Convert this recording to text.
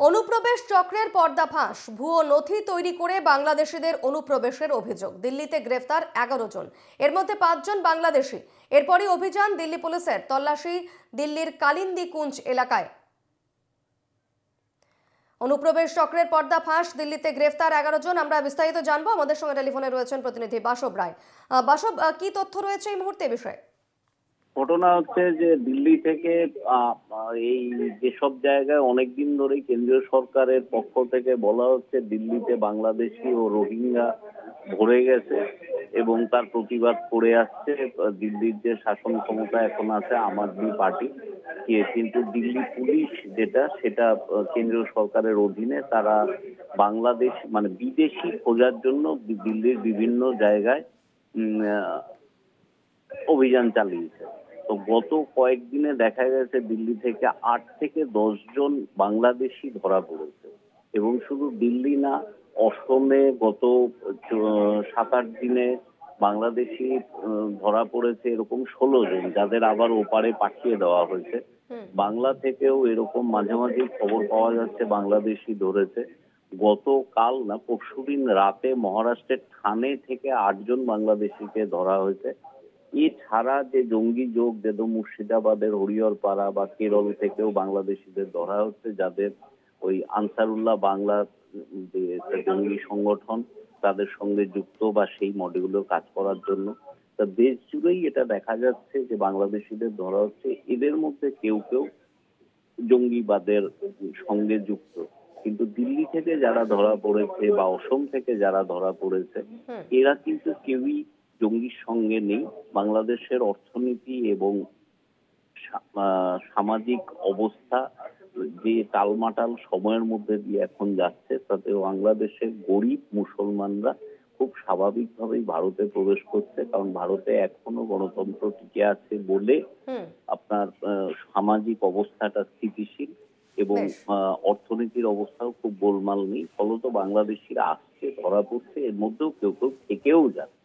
অনুপ্রবেশ চক্রের পর্দাফাঁস, ভুয়ো নথি তৈরি করে বাংলাদেশিদের অনুপ্রবেশের অভিযোগ। দিল্লিতে গ্রেফতার 11 জন, এর মধ্যে 5 জন বাংলাদেশি। এরপরই অভিযান দিল্লি পুলিশের, তল্লাশি দিল্লির কালিন্দী কুঞ্জ এলাকায়। অনুপ্রবেশ চক্রের পর্দাফাঁস, দিল্লিতে গ্রেফতার 11 জন। আমরা বিস্তারিত জানবো, আমাদের সঙ্গে টেলিফোনে রয়েছেন প্রতিনিধি বাসব রায়। বাসব, কি তথ্য রয়েছে এই মুহূর্তে বিষয়ে? ঘটনা হচ্ছে যে দিল্লি থেকে এই যেসব জায়গায় অনেকদিন ধরেই কেন্দ্রীয় সরকারের পক্ষ থেকে বলা হচ্ছে দিল্লিতে বাংলাদেশি ও রোহিঙ্গা ভরে গেছে এবং তার প্রতিবাদ করে আসছে দিল্লির যে শাসন ক্ষমতা এখন আছে আম আদমি পার্টি। কিন্তু দিল্লি পুলিশ সেটা কেন্দ্রীয় সরকারের অধীনে, তারা বাংলাদেশ মানে বিদেশি খোঁজার জন্য দিল্লির বিভিন্ন জায়গায় অভিযান চালিয়েছে। তো গত কয়েকদিনে দেখা গেছে দিল্লি থেকে 8 থেকে 10 জন বাংলাদেশি ধরা পড়েছে। এবং শুধু দিল্লি না, অসমে গত 7-8 দিনে বাংলাদেশি ধরা পড়েছে এরকম 16 জন, যাদের আবার ওপারে পাঠিয়ে দেওয়া হয়েছে। বাংলা থেকেও এরকম মাঝে মাঝে খবর পাওয়া যাচ্ছে বাংলাদেশি ধরেছে। গতকাল না পরশুদিন রাতে মহারাষ্ট্রের ঠানে থেকে 8 জন বাংলাদেশিকে ধরা হয়েছে। এছাড়া যে জঙ্গি যোগ যেহেতু মুর্শিদাবাদের হরিহরপাড়া বা কেরল থেকেও বাংলাদেশিদের ধরা হচ্ছে, যাদের ওই আনসারুল্লাহ বাংলা যে জঙ্গি সংগঠন তাদের সঙ্গে যুক্ত বা সেই মডেলগুলো কাজ করার জন্য। তা দেশ জুড়েই এটা দেখা যাচ্ছে যে বাংলাদেশিদের ধরা হচ্ছে। এদের মধ্যে কেউ কেউ জঙ্গিবাদের সঙ্গে যুক্ত। কিন্তু দিল্লি থেকে যারা ধরা পড়েছে বা অসম থেকে যারা ধরা পড়েছে, এরা কিন্তু কেউই জঙ্গির সঙ্গে নেই। বাংলাদেশের অর্থনীতি এবং সামাজিক অবস্থা যে টালমাটাল সময়ের মধ্যে দিয়ে এখন যাচ্ছে, তাতে বাংলাদেশের গরিব মুসলমানরা খুব স্বাভাবিকভাবেই ভারতে প্রবেশ করছে, কারণ ভারতে এখনো গণতন্ত্র টিকে আছে বলে আপনার সামাজিক অবস্থাটা স্থিতিশীল এবং অর্থনীতির অবস্থাও খুব গোলমাল নেই। ফলত বাংলাদেশিরা আসছে, ধরা পড়ছে, এর মধ্যেও কেউ কেউ থেকেও যাচ্ছে।